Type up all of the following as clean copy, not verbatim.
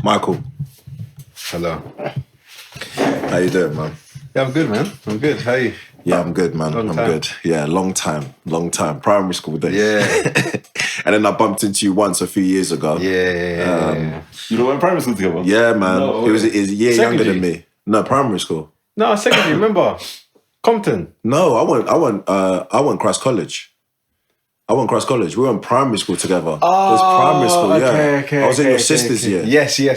Michael, Hello. how you doing, man? Yeah, I'm good, man. I'm good. How you? Yeah, I'm good, man. Long I'm time. good. Yeah, long time. Primary school days. Yeah. And then I bumped into you once a few years ago. Yeah. You know, we're in primary school together. Yeah, man. No he was way. a year younger than me. No, primary school. No, secondary. Remember, Compton. No, I went Cross College. We were in primary school together. It was primary school, yeah. I was in your sister's year. Yes. Yeah.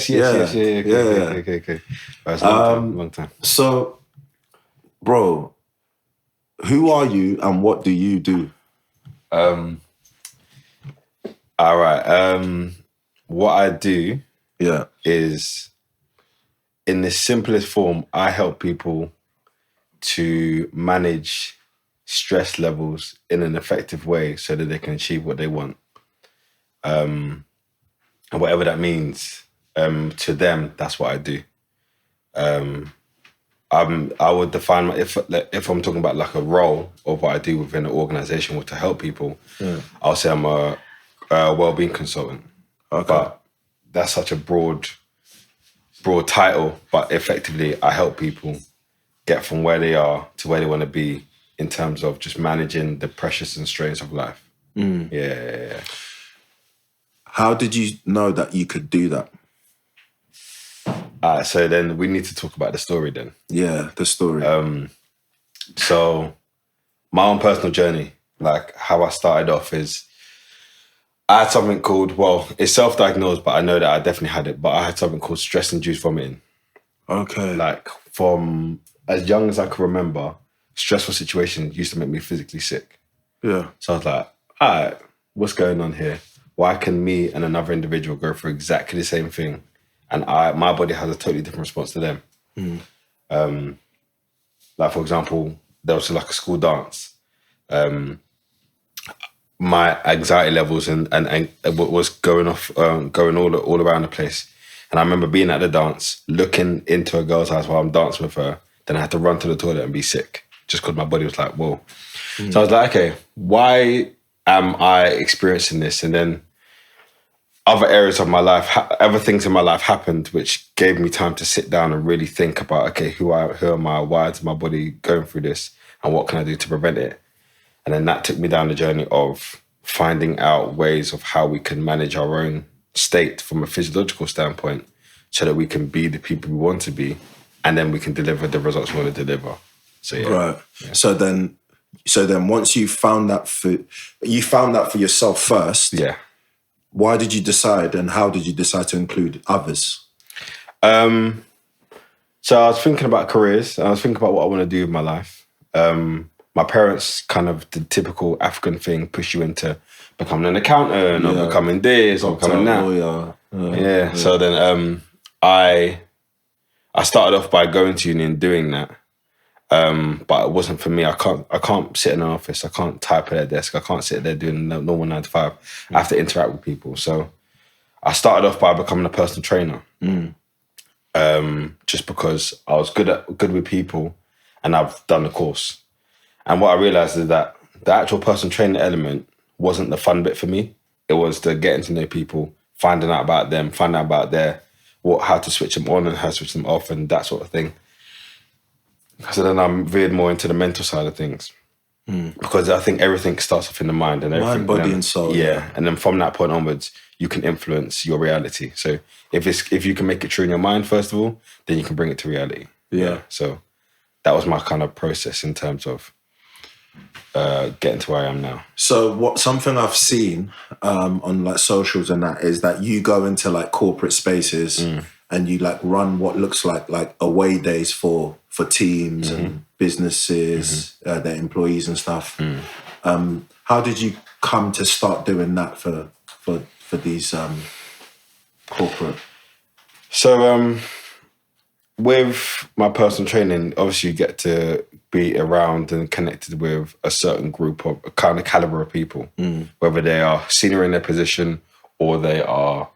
Okay. That's long time. So, bro, who are you and what do you do? All right. What I do is, in the simplest form, I help people to manage stress levels in an effective way so that they can achieve what they want. And whatever that means to them, that's what I do. I would define if I'm talking about like a role or what I do within an organization or to help people, I'll say I'm a well-being consultant. Okay. But that's such a broad title, but effectively I help people get from where they are to where they want to be in terms of just managing the pressures and strains of life. Yeah. How did you know that you could do that? So then we need to talk about the story then. Yeah, the story. So my own personal journey, like how I started off is I had something called, well, it's self-diagnosed, but I know that I definitely had it, but I had something called stress-induced vomiting. Okay. Like from as young as I can remember, stressful situations used to make me physically sick. Yeah. So I was like, all right, what's going on here? Why can me and another individual go through exactly the same thing? And my body has a totally different response to them. Like, for example, there was like a school dance. My anxiety levels and was going all around the place. And I remember being at the dance, looking into a girl's eyes while I'm dancing with her. Then I had to run to the toilet and be sick just because my body was like, whoa. So I was like, okay, why am I experiencing this? And then other areas of my life, other things in my life happened, which gave me time to sit down and really think about, okay, who am I? Why is my body going through this? And what can I do to prevent it? And then that took me down the journey of finding out ways of how we can manage our own state from a physiological standpoint so that we can be the people we want to be and then we can deliver the results we want to deliver. So yeah. Right. Yeah. So then once you found that for yourself first. Yeah. Why did you decide and how did you decide to include others? So I was thinking about careers. I was thinking about what I want to do with my life. My parents kind of the typical African thing, push you into becoming an accountant or becoming this or becoming that. Yeah. So then I started off by going to uni and doing that. But it wasn't for me. I can't sit in an office. I can't type at a desk. I can't sit there doing normal 9 to 5. I have to interact with people. So I started off by becoming a personal trainer. Just because I was good with people and I've done the course. And what I realized is that the actual personal training element wasn't the fun bit for me. It was the getting to know people, finding out about them, finding out about how to switch them on and how to switch them off and that sort of thing. So then I'm veered more into the mental side of things. Because I think everything starts off in the mind. And mind, body and soul. Yeah. And then from that point onwards, you can influence your reality. So if you can make it true in your mind, first of all, then you can bring it to reality. Yeah. So that was my kind of process in terms of getting to where I am now. So something I've seen on like socials and that is that you go into like corporate spaces and you like run what looks like away days for teams and businesses, their employees and stuff. How did you come to start doing that for these corporate? So with my personal training, obviously you get to be around and connected with a certain group of a kind of caliber of people, whether they are senior in their position or they are,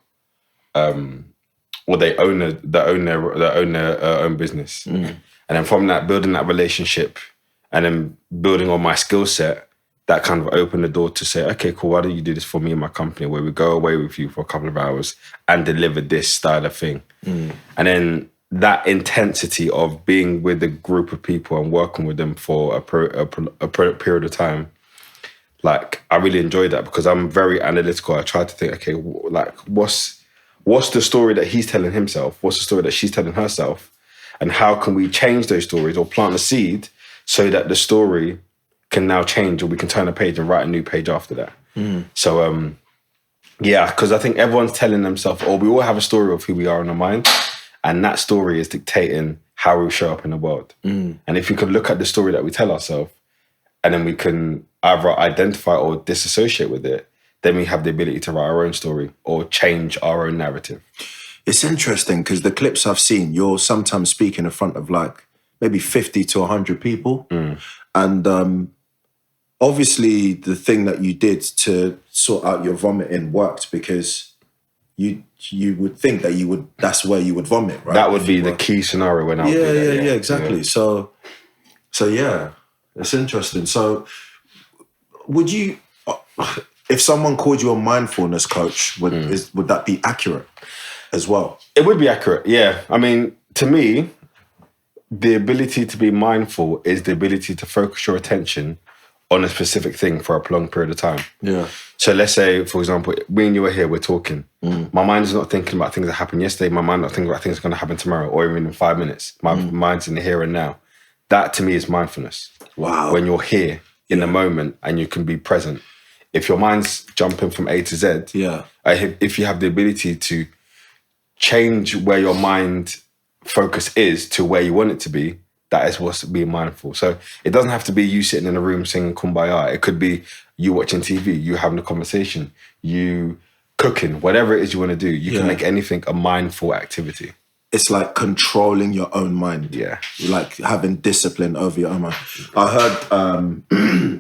or they own their own business. And then from that, building that relationship and then building on my skill set that kind of opened the door to say, okay, cool, why don't you do this for me and my company, where we go away with you for a couple of hours and deliver this style of thing. And then that intensity of being with a group of people and working with them for a period of time, like, I really enjoyed that because I'm very analytical. I try to think, okay, like, what's the story that he's telling himself? What's the story that she's telling herself? And how can we change those stories or plant a seed so that the story can now change, or we can turn a page and write a new page after that? So, yeah, because I think everyone's telling themselves, or we all have a story of who we are in our mind, and that story is dictating how we show up in the world. And if we can look at the story that we tell ourselves, and then we can either identify or disassociate with it, then we have the ability to write our own story or change our own narrative. It's interesting because the clips I've seen, you're sometimes speaking in front of like maybe 50 to 100 people. And obviously the thing that you did to sort out your vomiting worked, because you would think that that's where you would vomit, right? That would be the key scenario when I would do that. Yeah, exactly. Yeah. So yeah, it's interesting. So would you, if someone called you a mindfulness coach, would that be accurate as well? It would be accurate, yeah. I mean, to me, the ability to be mindful is the ability to focus your attention on a specific thing for a prolonged period of time. Yeah. So let's say, for example, me and you are here, we're talking. My mind is not thinking about things that happened yesterday. My mind is not thinking about things that are going to happen tomorrow or even in 5 minutes. My mind's in the here and now. That, to me, is mindfulness. Wow. When you're here in the moment and you can be present. If your mind's jumping from A to Z, if you have the ability to change where your mind focus is to where you want it to be, that is what's being mindful. So it doesn't have to be you sitting in a room singing Kumbaya. It could be you watching TV, you having a conversation, you cooking, whatever it is you want to do. You can make anything a mindful activity. It's like controlling your own mind. Yeah. Like having discipline over your own mind. I heard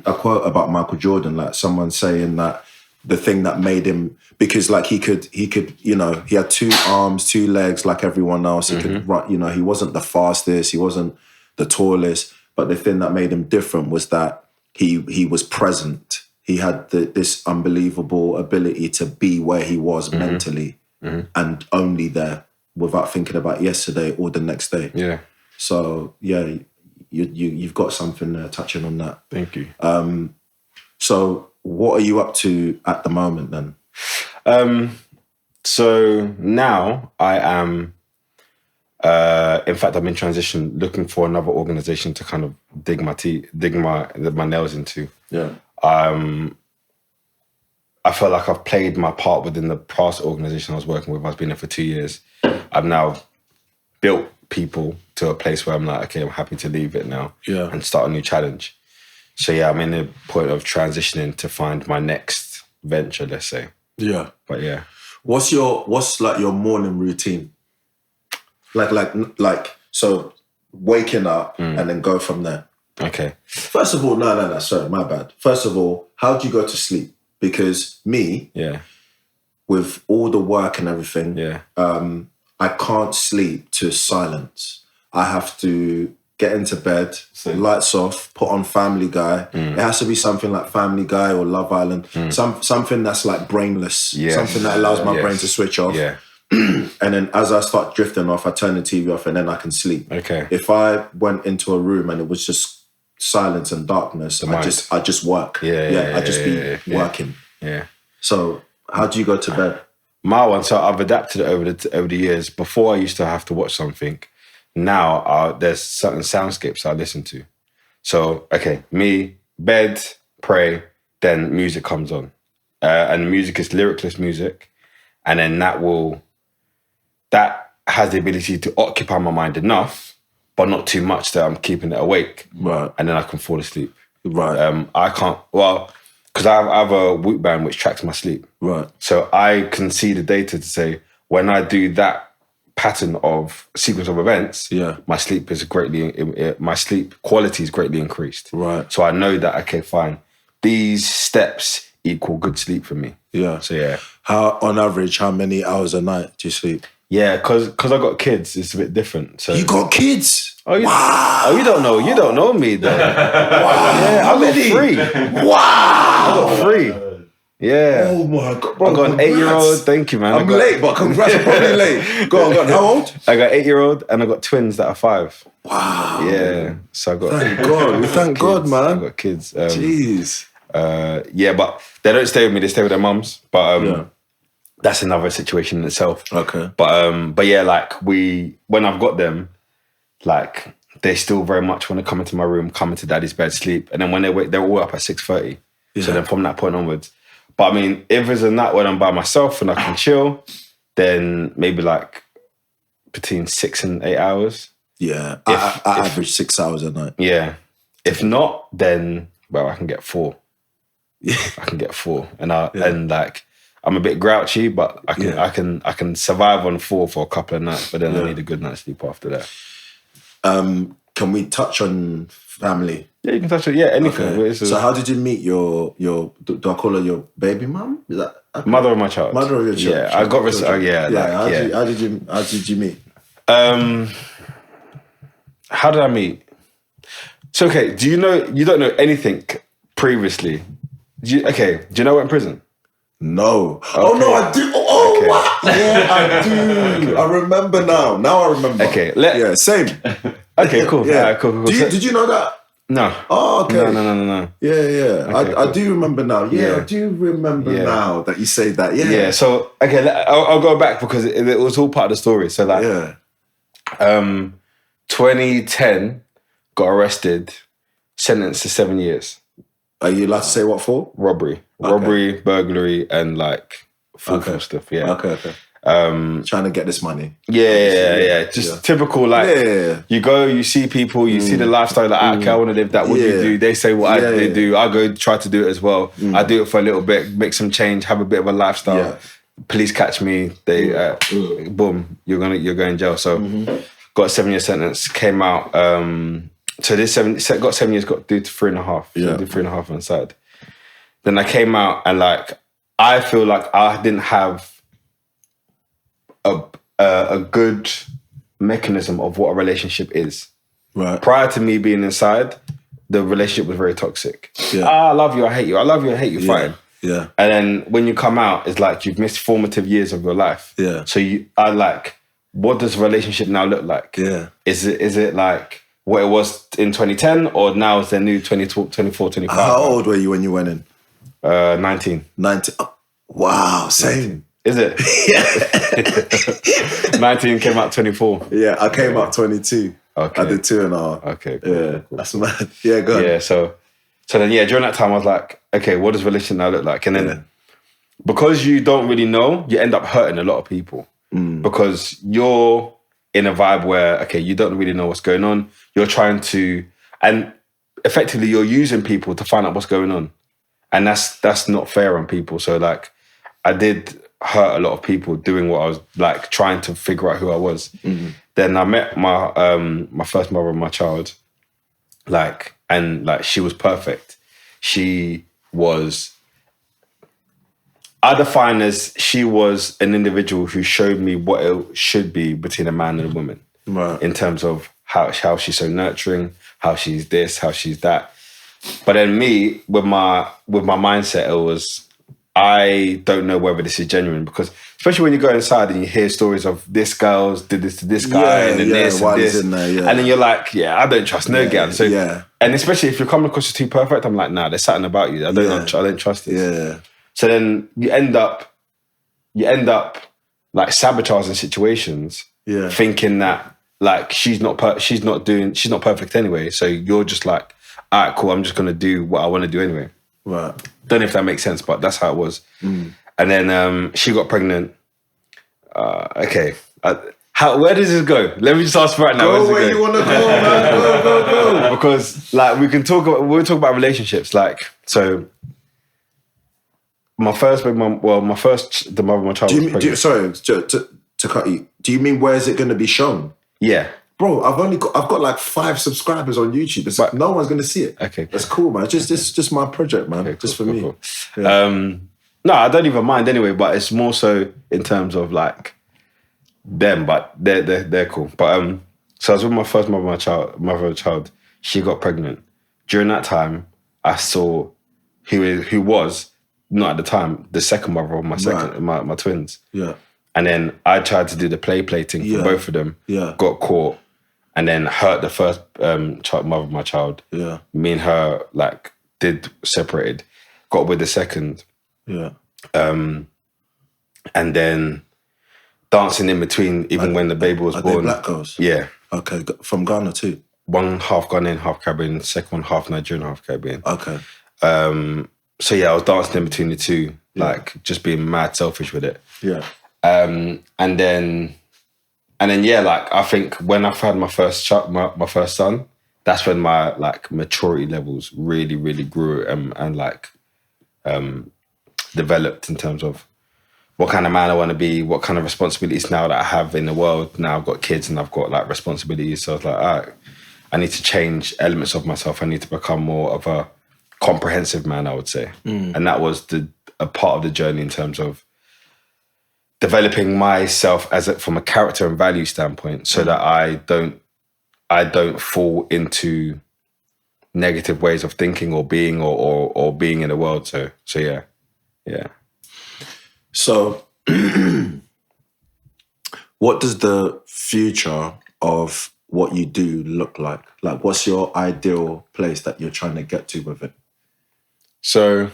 a quote about Michael Jordan, like someone saying that the thing that made him, because like he could, you know, he had 2 arms, 2 legs like everyone else. He could run, you know, he wasn't the fastest, he wasn't the tallest, but the thing that made him different was that he was present. He had this unbelievable ability to be where he was mentally and only there, without thinking about yesterday or the next day. Yeah. So yeah, you've got something there touching on that. Thank you. So what are you up to at the moment then? So now I am, in fact, I'm in transition, looking for another organization to kind of dig my nails into. Yeah. I feel like I've played my part within the past organization I was working with. I've been there for 2 years. I've now built people to a place where I'm like, okay, I'm happy to leave it now and start a new challenge. So yeah, I'm in the point of transitioning to find my next venture, let's say. Yeah. But yeah. What's like your morning routine? Like so waking up and then go from there. Okay. First of all, no, sorry, my bad. First of all, how do you go to sleep? Because me, with all the work and everything, I can't sleep to silence. I have to get into bed, lights off, put on Family Guy. It has to be something like Family Guy or Love Island. Something that's like brainless. Something that allows my brain to switch off. Yeah. And then as I start drifting off, I turn the TV off and then I can sleep. Okay. If I went into a room and it was just silence and darkness, I just work. I just be working. Yeah. So how do you go to bed? My one, so I've adapted it over the years. Before I used to have to watch something. Now there's certain soundscapes I listen to. So, okay, me, bed, pray, then music comes on. And music is lyricless music. And then that has the ability to occupy my mind enough, but not too much that I'm keeping it awake. Right. And then I can fall asleep. Right. I can't, because I have a Whoop band which tracks my sleep. Right. So I can see the data to say, when I do that pattern of sequence of events, my sleep quality is greatly increased. Right. So I know that, okay, fine. These steps equal good sleep for me. Yeah. So yeah. On average, how many hours a night do you sleep? Yeah, because I got kids, it's a bit different. So you got kids? Oh, Wow. Oh, you don't know. You don't know me, though. Wow. Yeah, How I got many? 3. Wow. I got 3. Yeah. Oh my God, bro. I got an 8-year-old. Thank you, man. I'm late, but congrats. I'm probably late. Go on. How old? I got 8-year-old and I got twins that are 5. Wow. Yeah. So I got. Thank God. We thank God, kids. man. I got kids. Jeez. Yeah, but they don't stay with me. They stay with their mums. But that's another situation in itself. Okay. But yeah, like when I've got them, like they still very much want to come into my room, come into daddy's bed, sleep, and then when they wake, they're all up at 6:30. Yeah. So then from that point onwards. But I mean, if it's a night when I'm by myself and I can chill, then maybe like between 6 and 8 hours. Yeah. I average 6 hours a night. Yeah. If not, then I can get 4. Yeah. I can get 4, and like I'm a bit grouchy, but I can survive on 4 for a couple of nights, but then I need a good night's sleep after that. Can we touch on family? Yeah, you can touch it. Yeah, anything. Okay. So how did you meet your do I call her your baby mum? Is that mother of my child? Mother of your child. Yeah, I got How did you meet? How did I meet? So okay, you don't know anything previously? Do you know I went in prison? No. Okay. Oh no, I do. Oh Okay. wow. Yeah, I do. Okay. I remember now. Now I remember. Okay. Yeah, same. Okay, cool. Yeah, cool. Did you know that? No. Oh, okay. No. Yeah. Okay, I cool. do remember now. Yeah, I do remember now that you say that. Yeah. Yeah. So okay, I'll go back because it was all part of the story. So like, 2010, got arrested, sentenced to 7 years. Are you allowed to say what for? Robbery, burglary, and like full stuff. Yeah. Okay. Trying to get this money. Yeah. Just typical, like, you go, you see people, you see the lifestyle, like, okay, I want to live that. What do you do? They say what they do. I go try to do it as well. I do it for a little bit, make some change, have a bit of a lifestyle. Yeah. Police catch me, they, boom, you're going in jail. So got a 7-year sentence, came out. So this got 7 years, got due to 3.5. So I did 3.5 inside. Then I came out and like, I feel like I didn't have a good mechanism of what a relationship is. Right. Prior to me being inside, the relationship was very toxic. Yeah. I love you, I hate you. I love you, I hate you, fine. Yeah. And then when you come out, it's like you've missed formative years of your life. Yeah. So what does a relationship now look like? Yeah. Is it like what it was in 2010 or now is the new 24, 25? How old were you when you went in? 19. 19. Oh, wow, same. 19. Is it? Yeah. 19 came out 24. Yeah, I came out 22. Okay. I did 2.5. Okay. Cool, yeah, cool. That's mad. Yeah, go on. Yeah, so then, during that time, I was like, okay, what does relationship now look like? And then because you don't really know, you end up hurting a lot of people because you're in a vibe where, okay, you don't really know what's going on. You're trying to, and effectively you're using people to find out what's going on. And that's not fair on people. So like, I did hurt a lot of people doing what I was like trying to figure out who I was. Mm-hmm. Then I met my first mother of my child, and she was perfect. I define as she was an individual who showed me what it should be between a man and a woman. Right. In terms of how she's so nurturing, how she's this, how she's that. But then me, with my mindset, it was, I don't know whether this is genuine because especially when you go inside and you hear stories of this girl did this to this guy and then this and this. And then you're like, I don't trust no girl. So and especially if you're coming across as too perfect, I'm like, nah, there's something about you. I don't trust this. Yeah. So then you end up like sabotaging situations, thinking that like she's not perfect anyway. So you're just like, all right, cool, I'm just gonna do what I want to do anyway. Right. Don't know if that makes sense, but that's how it was. Mm. And then she got pregnant. Okay. Where does this go? Let me just ask right now. Go where you want to go, man. Go. Because like we'll talk about relationships. Like, so my first the mother of my child was pregnant. Sorry, to cut you. Do you mean where is it going to be shown? Yeah. Bro, I've got like 5 subscribers on YouTube. No one's going to see it. Okay. That's cool, man. It's just my project, man. Okay, just for me. Cool. Yeah. No, I don't even mind anyway, but it's more so in terms of like them, but they're cool. But So I was with my first mother of a child. She got pregnant. During that time, I saw who was not at the time the second mother of my twins. Yeah. And then I tried to do the plating for both of them. Yeah. Got caught, and then hurt the first mother of my child. Yeah. Me and her separated. Got with the second. Yeah. And then dancing in between, even when the baby was born. They black girls? Yeah. Okay, from Ghana too? One half Ghanaian, half Caribbean. Second one half Nigerian, half Caribbean. Okay. So yeah, I was dancing in between the two, like just being mad selfish with it. Yeah. And then yeah, like I think when I've had my first my first son, that's when my like maturity levels really, really grew and like developed in terms of what kind of man I want to be, what kind of responsibilities now that I have in the world. Now I've got kids and I've got like responsibilities. So I was like, all right, I need to change elements of myself. I need to become more of a comprehensive man, I would say. And that was a part of the journey in terms of developing myself from a character and value standpoint, so that I don't fall into negative ways of thinking or being or being in the world. So yeah. So, what does the future of what you do look like? Like, what's your ideal place that you're trying to get to with it? So,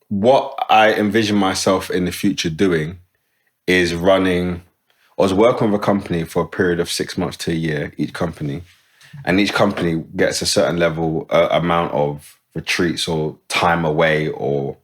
what I envision myself in the future doing is I was working with a company for a period of 6 months to a year, each company. And each company gets a certain level, amount of retreats or time away or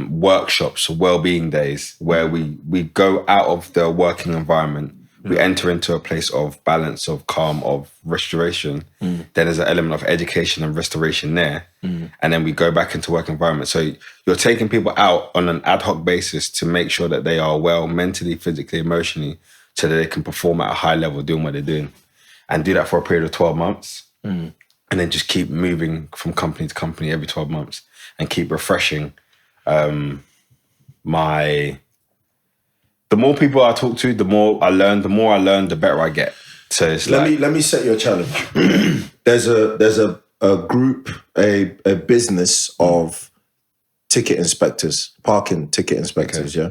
workshops or well-being days where we go out of the working environment. We enter into a place of balance, of calm, of restoration. Then there's an element of education and restoration there. And then we go back into work environment. So you're taking people out on an ad hoc basis to make sure that they are well mentally, physically, emotionally, so that they can perform at a high level doing what they're doing. And do that for a period of 12 months. And then just keep moving from company to company every 12 months and keep refreshing the more people I talk to, the more I learn, the better I get. So it's let me set you a challenge. There's a group, a business of ticket inspectors, parking ticket inspectors, yeah?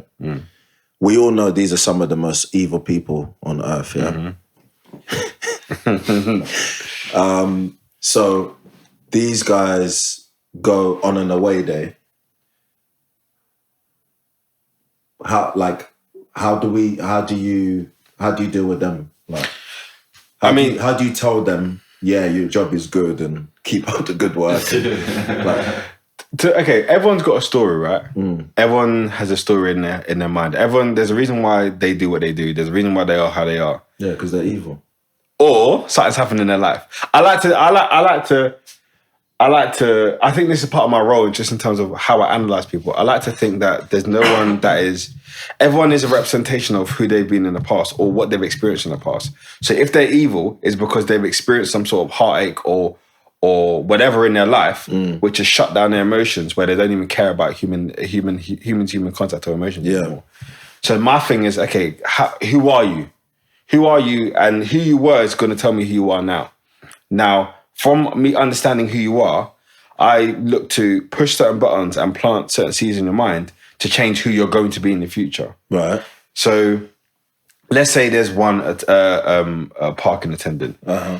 We all know these are some of the most evil people on earth, yeah? So these guys go on an away day. How do you deal with them? Like, how do you tell them, yeah, your job is good and keep up the good work? Everyone's got a story, right? Everyone has a story in their mind. There's a reason why they do what they do. There's a reason why they are how they are. Yeah, because they're evil. Or something's happened in their life. I think this is part of my role just in terms of how I analyze people. I like to think that there's no one everyone is a representation of who they've been in the past or what they've experienced in the past. So if they're evil, it's because they've experienced some sort of heartache or whatever in their life, which has shut down their emotions, where they don't even care about human contact or emotions anymore. So my thing is, okay, who are you? Who are you? And who you were is going to tell me who you are now. Now, from me understanding who you are, I look to push certain buttons and plant certain seeds in your mind to change who you're going to be in the future. Right. So let's say there's one a parking attendant.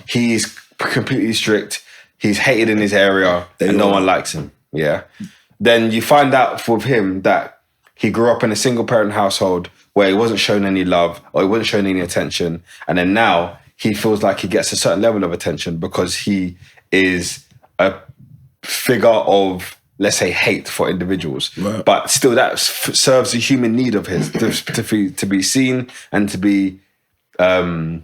He's completely strict. He's hated in his area and no one likes him. Yeah. Then you find out with him that he grew up in a single parent household where he wasn't shown any love or he wasn't shown any attention. And then now he feels like he gets a certain level of attention because he is a figure of, let's say, hate for individuals. Right. But still that serves a human need of his to be seen and to be seen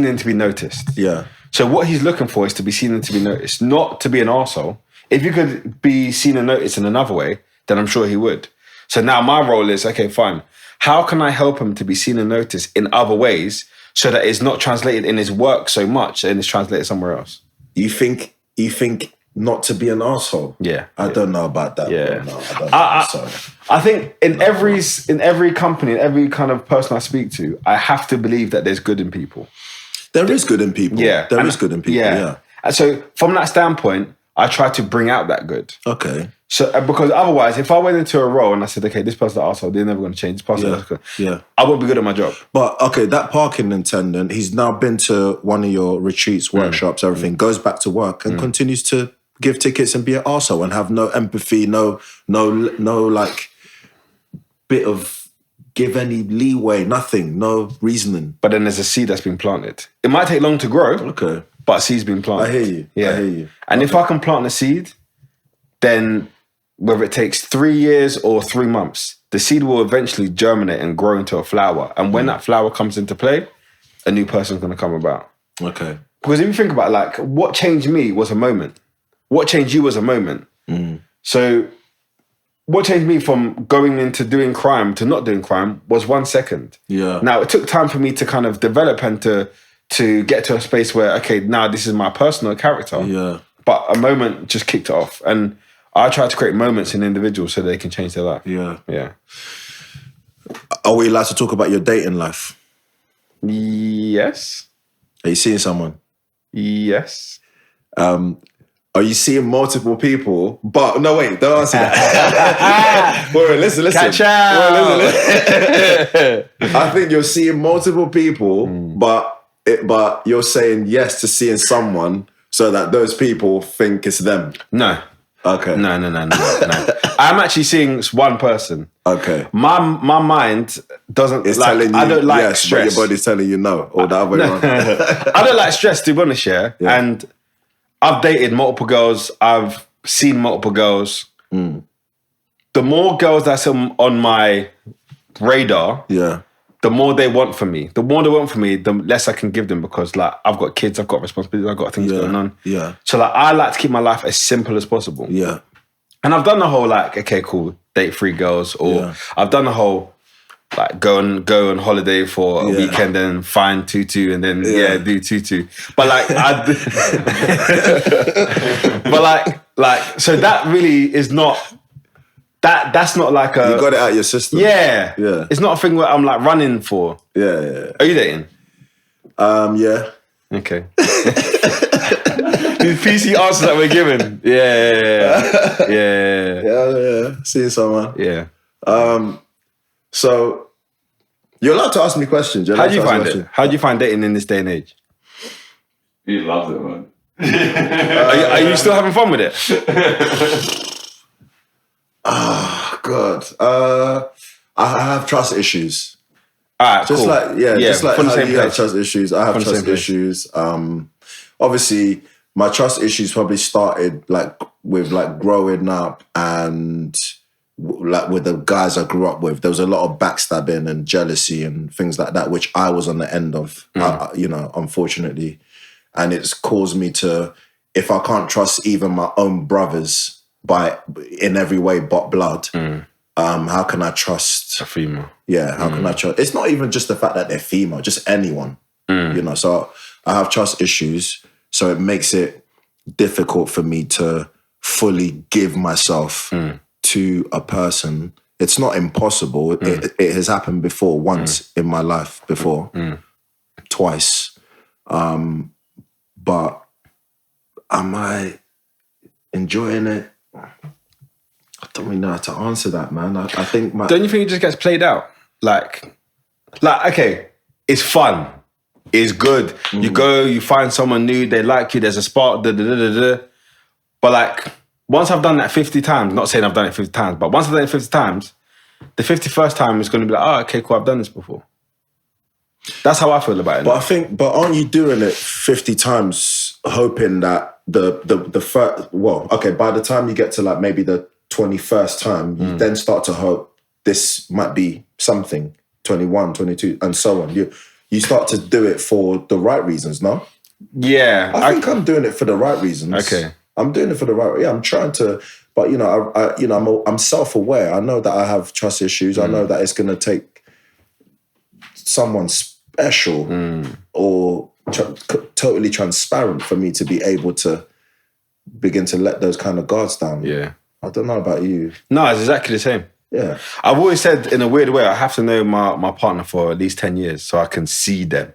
and to be noticed. Yeah. So what he's looking for is to be seen and to be noticed, not to be an arsehole. If you could be seen and noticed in another way, then I'm sure he would. So now my role is, okay, fine. How can I help him to be seen and noticed in other ways so that it's not translated in his work so much and it's translated somewhere else? You think not to be an asshole. Yeah. I don't know about that. Yeah. Bro. No, I don't know. Sorry. I think in every company, in every kind of person I speak to, I have to believe that there's good in people. There is good in people. Yeah. There is good in people, yeah. And so from that standpoint, I try to bring out that good. Okay. So because otherwise, if I went into a role and I said, okay, this person's an arsehole, they're never going to change. This person, I won't be good at my job. But okay, that parking attendant, he's now been to one of your retreats, workshops, everything, goes back to work and continues to give tickets and be an arsehole and have no empathy, no like bit of give any leeway, nothing, no reasoning. But then there's a seed that's been planted. It might take long to grow. Okay. But a seed's been planted. I hear you. Yeah. I hear you. And if I can plant a seed, then whether it takes 3 years or 3 months, the seed will eventually germinate and grow into a flower. And when that flower comes into play, a new person's going to come about. Okay. Because if you think about it, like, what changed me was a moment. What changed you was a moment. So what changed me from going into doing crime to not doing crime was 1 second. Yeah. Now, it took time for me to kind of develop and to get to a space where, okay, now this is my personal character. Yeah. But a moment just kicked it off. And I try to create moments in individuals so they can change their life. Yeah. Yeah. Are we allowed to talk about your dating life? Yes. Are you seeing someone? Yes. Are you seeing multiple people? But no, wait, don't answer that. Wait, listen. Catch out. Listen. I think you're seeing multiple people, but you're saying yes to seeing someone so that those people think it's them. No. Okay. No. I'm actually seeing one person. Okay. My mind doesn't It's like. telling you I don't like yes, stress. but your body's telling you no, or the other way around. I don't like stress, to be honest, yeah. And I've dated multiple girls. I've seen multiple girls. The more girls that's on my radar, the more they want from me. The more they want from me, the less I can give them because, like, I've got kids, I've got responsibilities, I've got things going on. Yeah. So, like, I like to keep my life as simple as possible. Yeah. And I've done the whole, like, okay, cool, date 3 girls, or I've done the whole, like, go on holiday for a weekend and find tutu and then do tutu. But like, so that really is not. That's not like a... You got it out of your system. Yeah. Yeah. It's not a thing where I'm like running for. Yeah. Are you dating? Yeah. Okay. These PC answers that we're given. Yeah. Seeing someone. Yeah. So you're allowed to ask me questions. How do you find it? How do you find dating in this day and age? He loves it, man. Are you still having fun with it? Oh, God. I have trust issues. All right, Just cool. like, just like from the how same you have place. trust issues, I have From the trust same place. issues. Obviously, my trust issues probably started like with like growing up and like with the guys I grew up with. There was a lot of backstabbing and jealousy and things like that, which I was on the end of, unfortunately. And it's caused me to, if I can't trust even my own brothers in every way but blood, how can I trust A female. Yeah, how can I trust? It's not even just the fact that they're female, just anyone, So I have trust issues, so it makes it difficult for me to fully give myself to a person. It's not impossible. It has happened before, once in my life before, twice. But am I enjoying it? I don't really know how to answer that, man. I think Don't you think it just gets played out? Like, okay, it's fun. It's good. You go, you find someone new, they like you, there's a spark, But like, once I've done that 50 times, not saying I've done it 50 times, but once I've done it 50 times, the 51st time is going to be like, oh, okay, cool, I've done this before. That's how I feel about it. But aren't you doing it 50 times hoping that the first, by the time you get to like maybe the 21st time, you then start to hope this might be something, 21, 22, and so on. You start to do it for the right reasons, no? Yeah. I think I'm doing it for the right reasons. Okay. I'm doing it for the right, I'm trying to, but I'm self-aware. I know that I have trust issues. I know that it's going to take someone special or totally transparent for me to be able to begin to let those kind of guards down. Yeah. I don't know about you. No, it's exactly the same. Yeah. I've always said, in a weird way, I have to know my partner for at least 10 years so I can see them.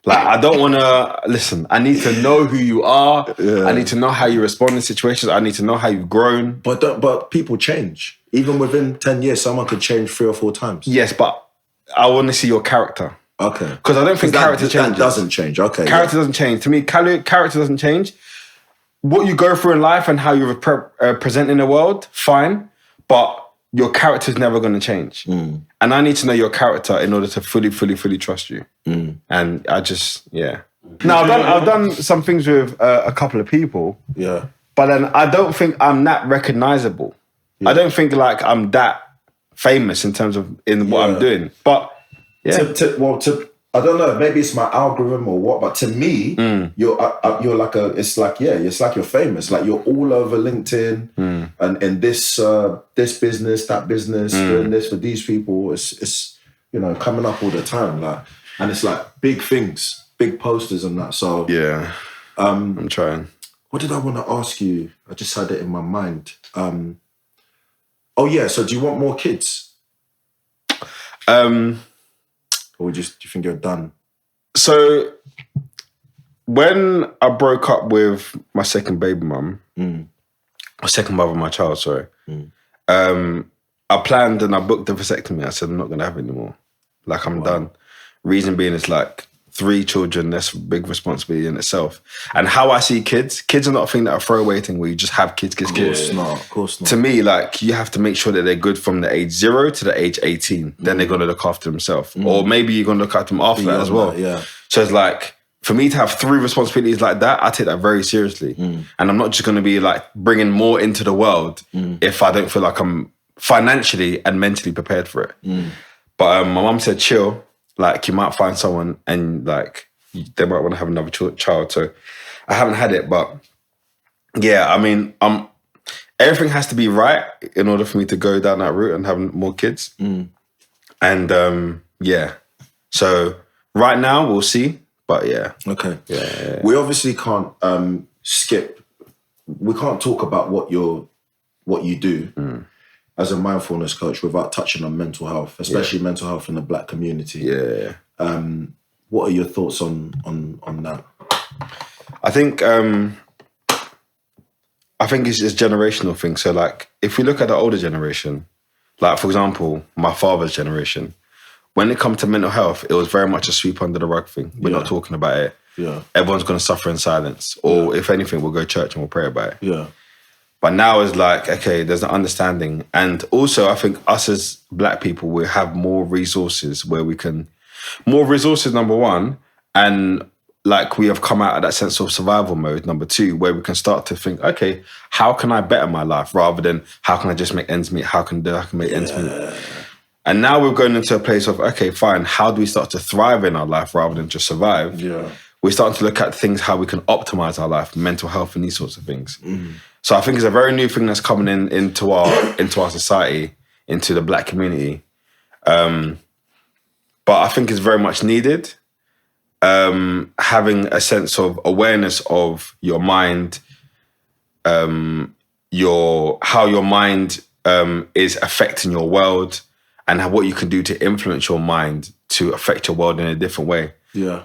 Like, I don't want to... Listen, I need to know who you are. Yeah. I need to know how you respond in situations. I need to know how you've grown. But people change. Even within 10 years, someone could change 3 or 4 times. Yes, but I want to see your character. Okay. Because I don't think character changes. That doesn't change. Okay. Character doesn't change. To me, character doesn't change. What you go through in life and how you present in the world, fine. But your character is never going to change. And I need to know your character in order to fully trust you. And I just, yeah. Now, I've done some things with a couple of people. Yeah. But then I don't think I'm that recognizable. Yeah. I don't think like I'm that famous in terms of what I'm doing. But yeah. I don't know, maybe it's my algorithm or what, but to me, you're like it's like you're famous. Like you're all over LinkedIn and in this business, that business, doing this for these people. It's coming up all the time. Like, and it's like big things, big posters and that. So yeah, I'm trying. What did I want to ask you? I just had it in my mind. Oh yeah, so do you want more kids? Or do you think you're done? So, when I broke up with my second baby mum, or second mother of my child, sorry, I planned and I booked a vasectomy. I said, I'm not going to have it anymore. Like, I'm done. Reason being is like 3 children, that's a big responsibility in itself. And how I see kids are not a thing that a throwaway thing where you just have kids. Of course not. To me, like, you have to make sure that they're good from the age 0 to the age 18. Then they're going to look after themselves. Or maybe you're going to look after them after that as well. Yeah. So it's like, for me to have 3 responsibilities like that, I take that very seriously. And I'm not just going to be like bringing more into the world if I don't feel like I'm financially and mentally prepared for it. But my mum said, chill. Like, you might find someone and, like, they might want to have another child. So I haven't had it. But, yeah, I mean, everything has to be right in order for me to go down that route and have more kids. And, yeah. So right now, we'll see. But, yeah. Okay. Yeah. We obviously can't skip. We can't talk about what you do as a mindfulness coach without touching on mental health, especially mental health in the Black community. Yeah. What are your thoughts on that? I think it's a generational thing. So, like, if we look at the older generation, like, for example, my father's generation, when it comes to mental health, it was very much a sweep under the rug thing. We're not talking about it. Yeah. Everyone's going to suffer in silence. Or if anything, we'll go to church and we'll pray about it. Yeah. But now it's like, okay, there's an understanding. And also, I think us as Black people, we have more resources where we can... More resources, number one. And, like, we have come out of that sense of survival mode, number 2, where we can start to think, okay, how can I better my life? Rather than, how can I just make ends meet? How can I make ends meet? And now we're going into a place of, okay, fine, how do we start to thrive in our life rather than just survive? Yeah. We're starting to look at things, how we can optimize our life, mental health and these sorts of things. So I think it's a very new thing that's coming into our society, into the Black community. But I think it's very much needed. Having a sense of awareness of your mind, how your mind is affecting your world, and what you can do to influence your mind to affect your world in a different way. Yeah.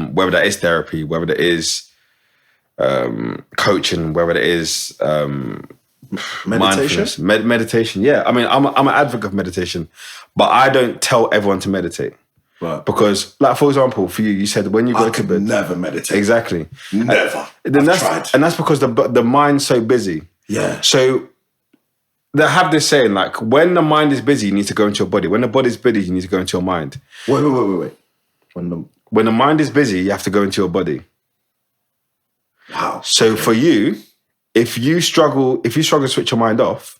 Whether that is therapy, whether that is coaching, whether it is meditation. Meditation. Yeah, I mean, I'm an advocate of meditation, but I don't tell everyone to meditate. Right. Because, like, for example, for you, you said when you go to bed, never meditate. Exactly. Never. I've tried. And that's because the mind's so busy. Yeah. So they have this saying, like, when the mind is busy, you need to go into your body. When the body's busy, you need to go into your mind. Wait. When the mind is busy, you have to go into your body. Wow. So for you, if you struggle to switch your mind off,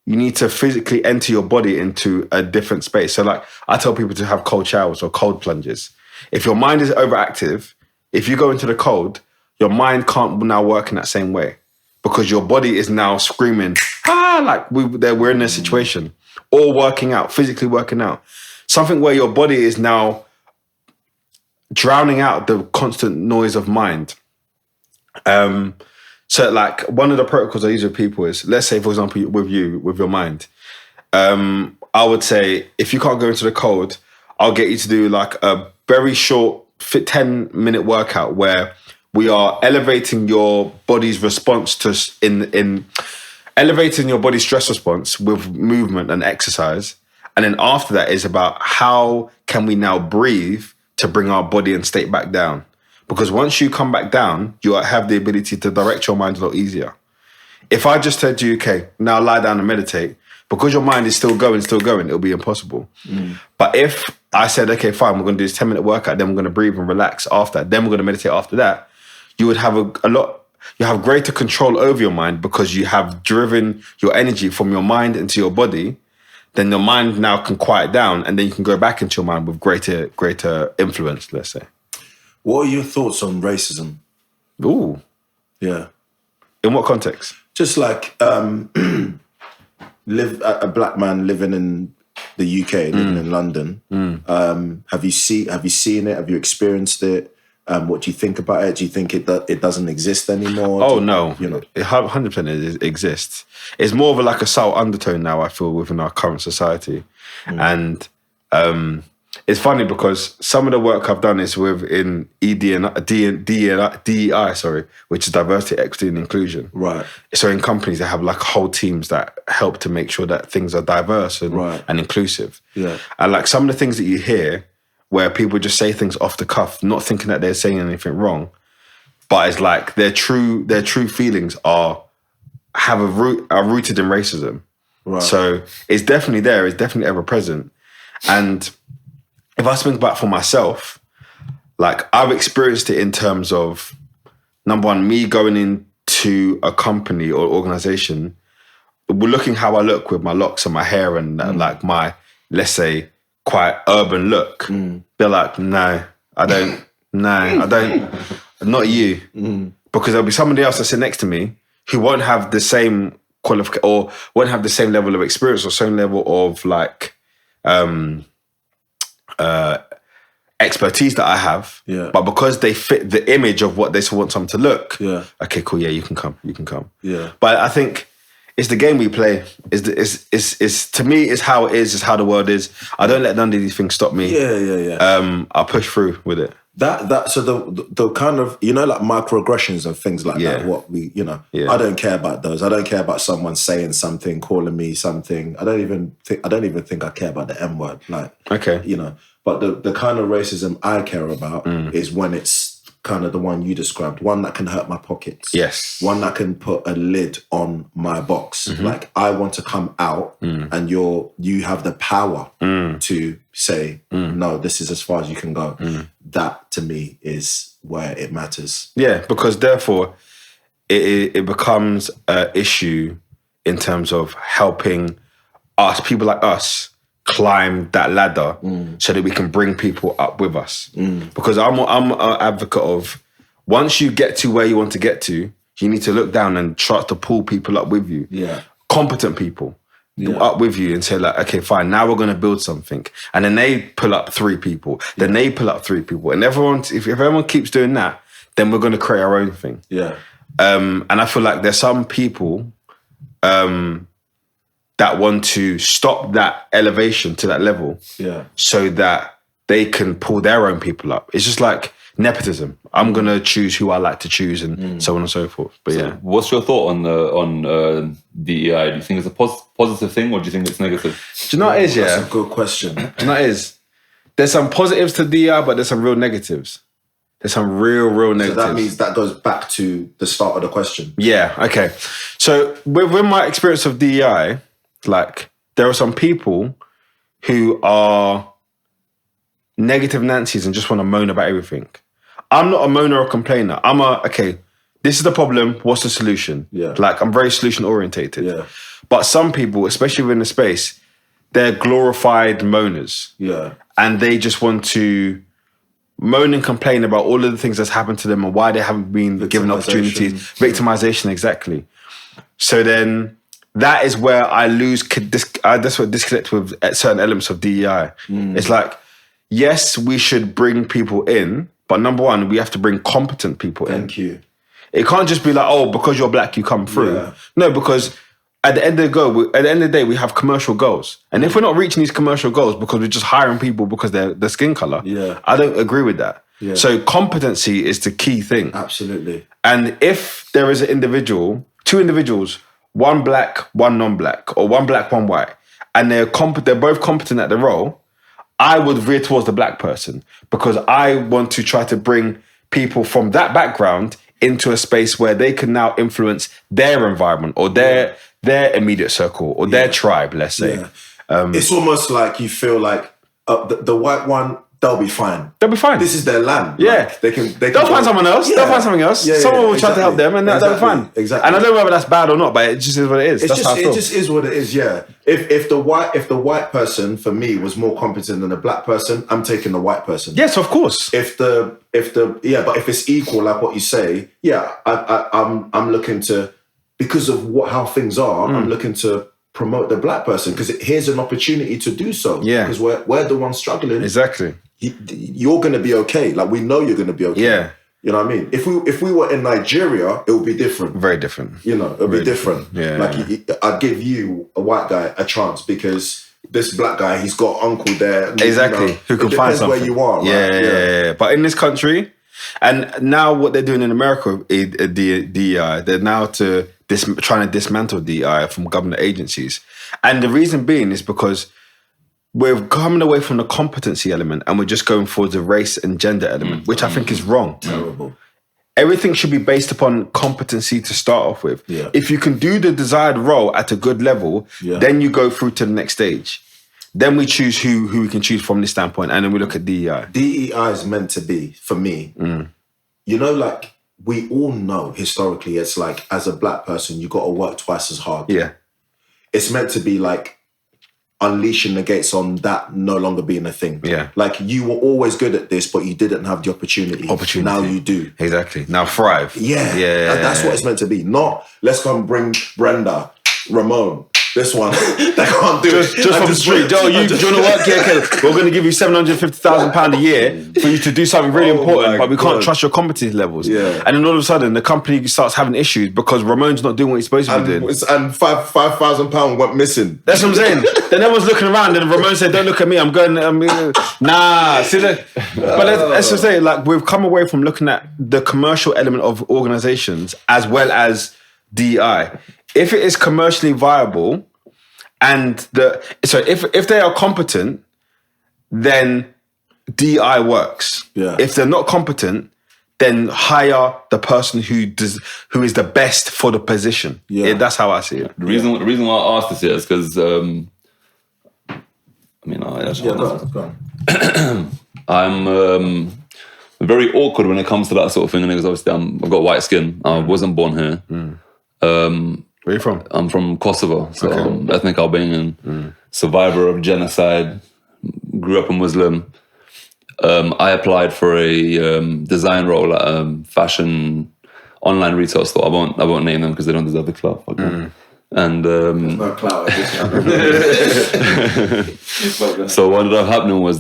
you need to physically enter your body into a different space. So, like, I tell people to have cold showers or cold plunges. If your mind is overactive, if you go into the cold, your mind can't now work in that same way because your body is now screaming, like we're in a situation, or working out, physically working out. Something where your body is now drowning out the constant noise of mind. So like one of the protocols I use with people is, let's say for example with your mind, I would say if you can't go into the cold, I'll get you to do like a very short 10-minute workout where we are elevating your body's response to in elevating your body's stress response with movement and exercise. And then after that is about how can we now breathe to bring our body and state back down. Because once you come back down, you have the ability to direct your mind a lot easier. If I just said to you, okay, now lie down and meditate, because your mind is still going, it'll be impossible. But if I said, okay, fine, we're going to do this 10-minute workout, then we're going to breathe and relax after that, then we're going to meditate after that, you would have you have greater control over your mind because you have driven your energy from your mind into your body. Then your mind now can quiet down and then you can go back into your mind with greater influence, let's say. What are your thoughts on racism? Ooh. Yeah. In what context? Just like a black man living in the UK, living in London. Have you seen it? Have you experienced it? What do you think about it? Do you think it doesn't exist anymore? Oh, no. You know, It 100% it exists. It's more of like a subtle undertone now, I feel, within our current society. And it's funny because some of the work I've done is within DEI, which is diversity, equity, and inclusion. Right. So in companies, they have like whole teams that help to make sure that things are diverse and inclusive. Yeah. And like some of the things that you hear where people just say things off the cuff, not thinking that they're saying anything wrong, but it's like their true feelings are rooted in racism. Right. So it's definitely there. It's definitely ever present. And if I speak about for myself, like I've experienced it in terms of, number one, me going into a company or organization, we're looking how I look with my locks and my hair and like my, let's say, quite urban look. They're like, no, I don't, not you. Because there'll be somebody else that sit next to me who won't have the same qualification or won't have the same level of experience or same level of like expertise that I have. Yeah. But because they fit the image of what they want someone to look, Yeah. okay, cool, yeah, you can come. Yeah. But I think it's the game we play. Is to me, is how it is how the world is. I don't let none of these things stop me. Yeah. I'll push through with it. So the kind of, you know, like microaggressions and things like that, what we, you know, I don't care about those. I don't care about someone saying something, calling me something. I don't even think I care about the M word. Like, okay, you know, but the kind of racism I care about is when it's kind of the one you described, one that can hurt my pockets. Yes. One that can put a lid on my box. Like I want to come out and you have the power to say, no, this is as far as you can go. That to me is where it matters. Yeah, because therefore it becomes an issue in terms of helping us, people like us, climb that ladder so that we can bring people up with us. Because I'm an advocate of, once you get to where you want to get to, you need to look down and try to pull people up with you. Yeah. Competent people up with you and say like, okay, fine, now we're going to build something. And then they pull up 3 people. Then they pull up 3 people. And if everyone keeps doing that, then we're going to create our own thing. Yeah. And I feel like there's some people that want to stop that elevation to that level so that they can pull their own people up. It's just like nepotism. I'm going to choose who I like to choose and so on and so forth. But so what's your thought on DEI? Do you think it's a positive thing or do you think it's negative? Do you know what it is, yeah? That's a good question. Do you know what it is? There's some positives to DEI, but there's some real negatives. There's some real negatives. So that means that goes back to the start of the question. Yeah, okay. So with my experience of DEI, like there are some people who are negative Nancy's and just want to moan about everything. I'm not a moaner or complainer. I'm okay, this is the problem, what's the solution? Yeah. Like I'm very solution orientated. Yeah. But some people, especially within the space, they're glorified moaners. Yeah. And they just want to moan and complain about all of the things that's happened to them and why they haven't been given opportunities. Victimization, exactly. So then that is where I lose, that's what disconnect with certain elements of DEI. It's like, yes, we should bring people in, but number one, we have to bring competent people in. Thank you. It can't just be like, oh, because you're black, you come through. Yeah. No, because at the end of the day, we have commercial goals. And if we're not reaching these commercial goals because we're just hiring people because they're the skin color, I don't agree with that. Yeah. So competency is the key thing. Absolutely. And if there is an individual, two individuals, one black, one non-black, or one black, one white, and they're both competent at the role, I would veer towards the black person because I want to try to bring people from that background into a space where they can now influence their environment or their immediate circle or their tribe, let's say. Yeah. It's almost like you feel like the white one, they'll be fine. They'll be fine. This is their land. Yeah. Like, they'll find someone else. Yeah. They'll find something else. Someone will try to help them and they'll be fine. Exactly. And I don't know whether that's bad or not, but it just is what it is. That's how I feel. It just is what it is, yeah. If the white person for me was more competent than the black person, I'm taking the white person. Yes, of course. But if it's equal, like what you say, I'm looking to, because of how things are, I'm looking to promote the black person because here's an opportunity to do so. Yeah. Because we're the ones struggling. Exactly. You're going to be okay. Like, we know you're going to be okay. Yeah. You know what I mean? If we were in Nigeria, it would be different. Very different. You know, it would be different. Yeah. Like, I'd give you, a white guy, a chance because this black guy, he's got uncle there. Exactly. You know, who can find something. where you are. Right? Yeah. But in this country, and now what they're doing in America, DEI, they're now trying to dismantle DEI from government agencies. And the reason being is because we're coming away from the competency element and we're just going for the race and gender element, which I think is wrong. Terrible. Everything should be based upon competency to start off with. Yeah. If you can do the desired role at a good level, then you go through to the next stage. Then we choose who we can choose from this standpoint, and then we look at DEI. DEI is meant to be, for me, you know, like, we all know historically, it's like, as a black person, you got to work twice as hard. Yeah. It's meant to be like unleashing the gates on that no longer being a thing. Yeah. Like, you were always good at this, but you didn't have the opportunity. Now you do. Exactly. Now thrive. Yeah. Yeah. That's what it's meant to be. Not, let's come bring Brenda, Ramon, this one. They can't do it. Just from the street. Joe, do you want to work here? Okay, we're going to give you £750,000 a year for you to do something really important, but we can't trust your competency levels. Yeah. And then all of a sudden, the company starts having issues because Ramon's not doing what he's supposed to be doing. And £5,000 went missing. That's what I'm saying. Then everyone's looking around and Ramon said, don't look at me, I'm going, nah. See that? But let's just say, like, we've come away from looking at the commercial element of organizations as well as DEI. If it is commercially viable and if they are competent, then DEI works. Yeah. If they're not competent, then hire the person who is the best for the position. Yeah. That's how I see it. The reason why I asked this here is because I'm very awkward when it comes to that sort of thing, because obviously I've got white skin. I wasn't born here. Where are you from? I'm from Kosovo, so Okay. I'm ethnic Albanian, survivor of genocide, grew up a Muslim. I applied for a design role at a fashion online retail store. I won't name them because they don't deserve the clout. Fuck them. And No clout. so what ended up happening was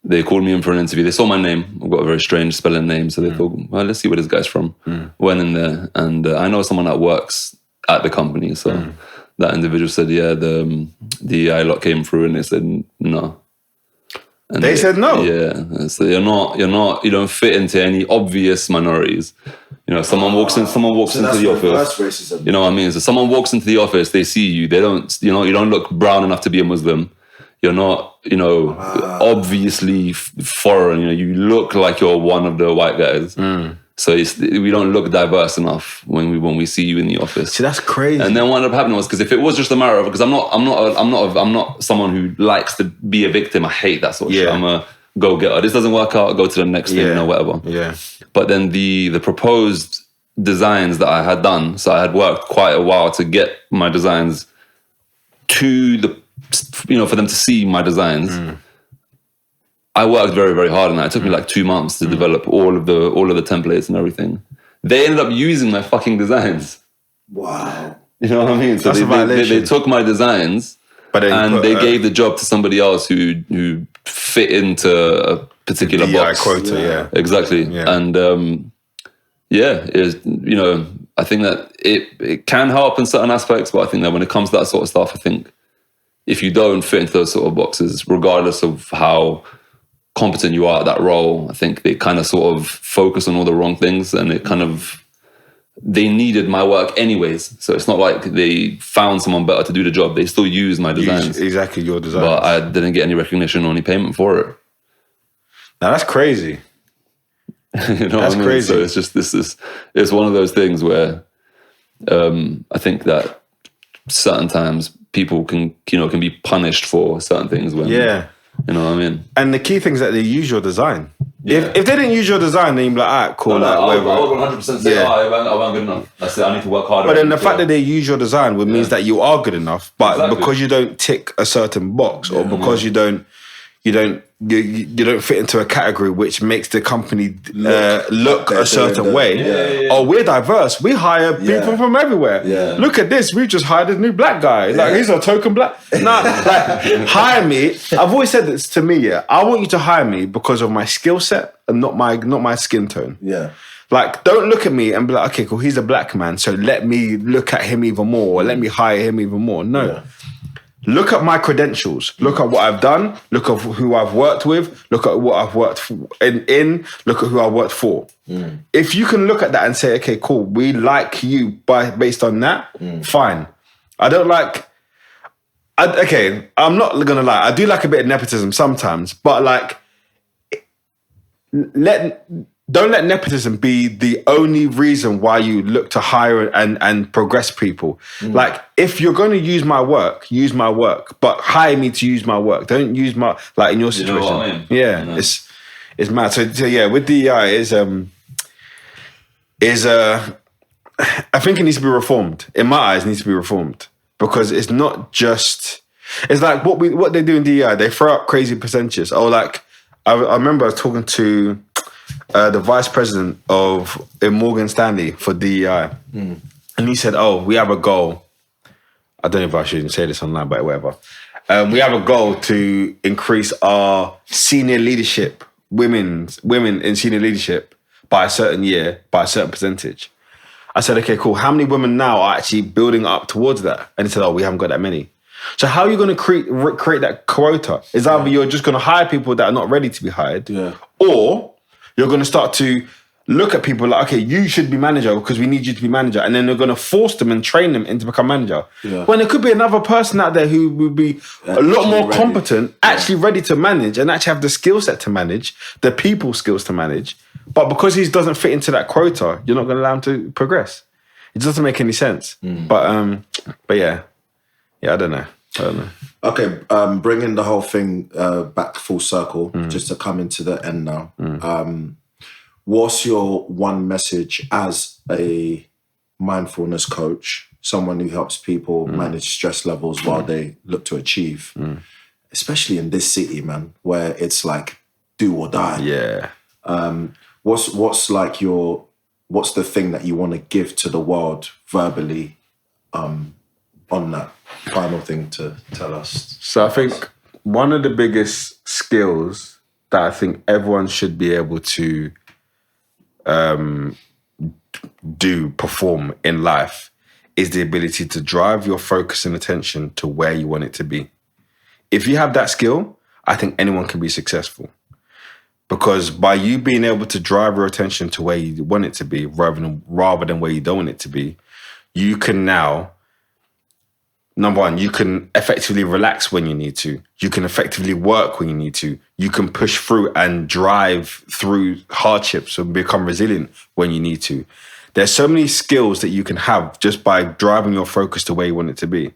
they called me in for an interview. They saw my name. I've got a very strange spelling name, so they thought, well, let's see where this guy's from. Went in there, and I know someone that works at the company. So that individual said, yeah, the DEI lot came through, and they said no. And They said no? Yeah. So you don't fit into any obvious minorities. You know, someone walks into the office. That's racism. You know what I mean? So someone walks into the office, they see you, they don't, you don't look brown enough to be a Muslim. You're not, obviously foreign. You look like you're one of the white guys. So we don't look diverse enough when we see you in the office. See, that's crazy. And then what ended up happening was, because if it was just a matter of, because I'm not someone who likes to be a victim. I hate that sort of shit. I'm a go-getter. This doesn't work out, I'll go to the next thing, whatever. Yeah. But then the proposed designs that I had done, so I had worked quite a while to get my designs to for them to see my designs. I worked very, very hard on that. It took me like 2 months to develop all of the templates and everything. They ended up using my fucking designs. Wow. You know what I mean? So That's a violation. they took my designs, But they gave the job to somebody else who fit into a particular DEI box. quota, yeah. Exactly. Yeah. And yeah, I think that it can help in certain aspects, but I think that when it comes to that sort of stuff, I think if you don't fit into those sort of boxes, regardless of how competent you are at that role, I think they kind of sort of focus on all the wrong things, and they needed my work anyways. So it's not like they found someone better to do the job. They still use my designs. Exactly your designs. But I didn't get any recognition or any payment for it. Now that's crazy. That's crazy. So it's just it's one of those things where I think that certain times people can be punished for certain things when you know what I mean. And the key thing is that they use your design. If they didn't use your design, then you'd be like, alright, cool. I would 100% say, I wasn't good enough. That's it. I need to work harder. But then the fact that they use your design means that you are good enough. But because you don't tick a certain box, or because you don't fit into a category which makes the company look a certain way. Oh, we're diverse. We hire people from everywhere. Yeah. Look at this. We've just hired a new black guy. Like, he's a token black. Hire me. I've always said this to me. Yeah, I want you to hire me because of my skill set and not my skin tone. Yeah. Like, don't look at me and be like, okay, cool, he's a black man, so let me look at him even more, or let me hire him even more. No. Yeah. Look at my credentials. Look at what I've done. Look at who I've worked with. Look at what I've worked in. Look at who I worked for. If you can look at that and say, okay, cool, we like you based on that, fine. I don't like... I'm not going to lie. I do like a bit of nepotism sometimes, but like, don't let nepotism be the only reason why you look to hire and progress people. Like, if you're going to use my work, but hire me to use my work. Don't use my, like in your situation. You know what I mean? Yeah, it's mad. So yeah, with DEI I think it needs to be reformed. In my eyes, it needs to be reformed, because it's not just, it's like what they do in DEI. They throw up crazy percentages. Oh, like I remember I was talking to the vice president in Morgan Stanley for DEI. And he said, oh, we have a goal. I don't know if I should say this online, but whatever. We have a goal to increase our senior leadership, women in senior leadership by a certain year, by a certain percentage. I said, okay, cool. How many women now are actually building up towards that? And he said, oh, we haven't got that many. So how are you going to create that quota? Is either you're just going to hire people that are not ready to be hired, or you're going to start to look at people like, okay, you should be manager because we need you to be manager. And then they're going to force them and train them into become manager. Yeah. When there could be another person out there who would be a lot more competent, actually ready to manage and actually have the skill set to manage, the people skills to manage. But because he doesn't fit into that quota, you're not going to allow him to progress. It doesn't make any sense. But yeah, I don't know. Okay, bringing the whole thing back full circle, just to come into the end now. What's your one message as a mindfulness coach, someone who helps people manage stress levels while they look to achieve, especially in this city, man, where it's like do or die? Yeah. What's the thing that you want to give to the world verbally on that final thing to tell us? So I think one of the biggest skills that I think everyone should be able to perform in life is the ability to drive your focus and attention to where you want it to be. If you have that skill, I think anyone can be successful. Because by you being able to drive your attention to where you want it to be rather than where you don't want it to be, you can now, number one, you can effectively relax when you need to. You can effectively work when you need to. You can push through and drive through hardships and become resilient when you need to. There's so many skills that you can have just by driving your focus to where you want it to be.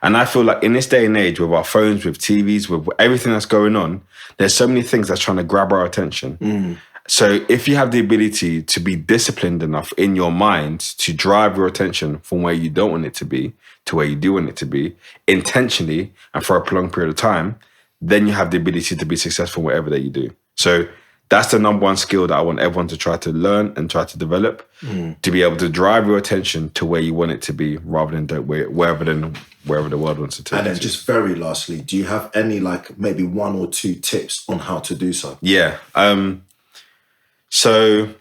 And I feel like in this day and age, with our phones, with TVs, with everything that's going on, there's so many things that's trying to grab our attention. So if you have the ability to be disciplined enough in your mind to drive your attention from where you don't want it to be to where you do want it to be, intentionally and for a prolonged period of time, then you have the ability to be successful in whatever that you do. So that's the number one skill that I want everyone to try to learn and try to develop, to be able to drive your attention to where you want it to be rather than wherever the world wants to take. And then just very lastly, do you have any maybe one or two tips on how to do so? Yeah. So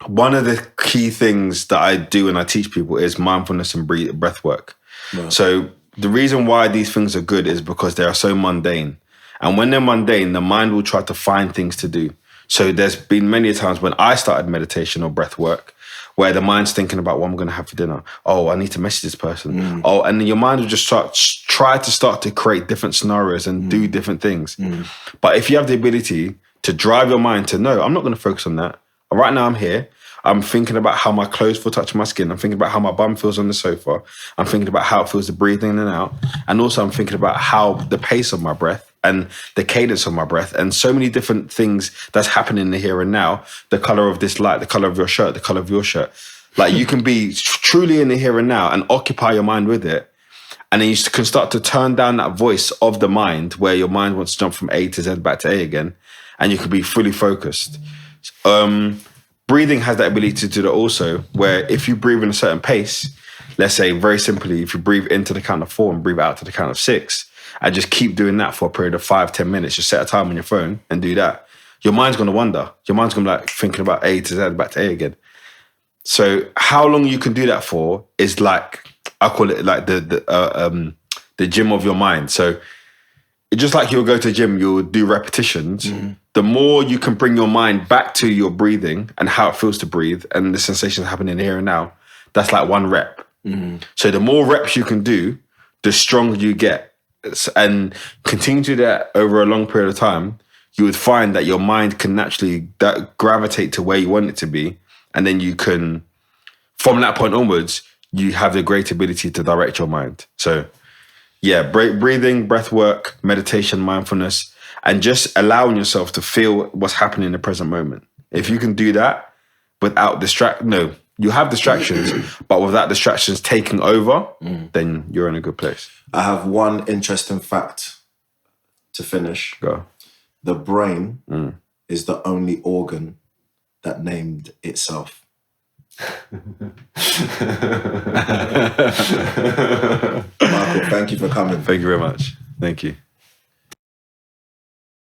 one of the key things that I do and I teach people is mindfulness and breath work. Right. So the reason why these things are good is because they are so mundane. And when they're mundane, the mind will try to find things to do. So there's been many times when I started meditation or breath work where the mind's thinking about what I'm going to have for dinner. Oh, I need to message this person. Oh, and then your mind will just try to create different scenarios and do different things. But if you have the ability to drive your mind to, no, I'm not going to focus on that. Right now I'm here. I'm thinking about how my clothes feel touching my skin. I'm thinking about how my bum feels on the sofa. I'm thinking about how it feels to breathe in and out. And also I'm thinking about how the pace of my breath and the cadence of my breath and so many different things that's happening in the here and now. The color of this light, the color of your shirt, the color of your shirt. Like you can be truly in the here and now and occupy your mind with it. And then you can start to turn down that voice of the mind where your mind wants to jump from A to Z back to A again. And you can be fully focused. Breathing has that ability to do that also, where if you breathe in a certain pace, let's say very simply, if you breathe into the count of 4 and breathe out to the count of 6, and just keep doing that for a period of 5-10 minutes, just set a time on your phone and do that, your mind's going to wander. Your mind's going to be like thinking about A to Z back to A again. So how long you can do that for is like, I call it like the gym of your mind. So just like you'll go to the gym, you'll do repetitions. The more you can bring your mind back to your breathing and how it feels to breathe and the sensations happening here and now, that's like 1 rep. So the more reps you can do, the stronger you get. And continue to do that over a long period of time, you would find that your mind can naturally gravitate to where you want it to be. And then you can, from that point onwards, you have the great ability to direct your mind. So yeah, breathing, breath work, meditation, mindfulness, and just allowing yourself to feel what's happening in the present moment. If you can do that without you have distractions, but without distractions taking over, then you're in a good place. I have one interesting fact to finish. Go. The brain is the only organ that named itself. Michael, thank you for coming. Thank you very much. Thank you.